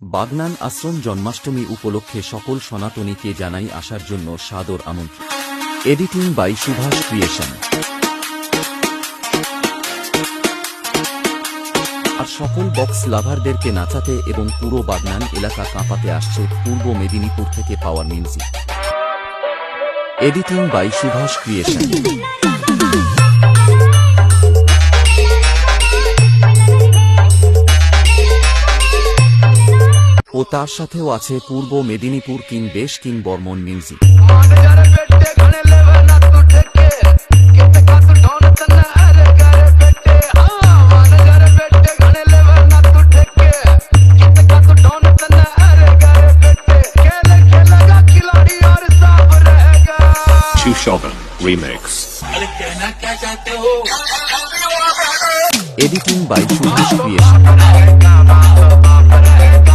বাগনান আশ্রম জন্মাষ্টমী উপলক্ষে সকল সনাতনীকে জানাই আসার জন্য সাদর আমন্ত্রণ। Editing by Subhash creation. আর সকল বক্স লাভারদেরকে নাচাতে এবং পুরো বাগনান এলাকা কাঁপাতে আসছে পূর্ব মেদিনীপুর থেকে power music. Editing by Subhash creation. ও তার সাথেও আছে পূর্ব মেদিনীপুর কিং বেশ king Barman music. Remix. Editing by Subhash creation.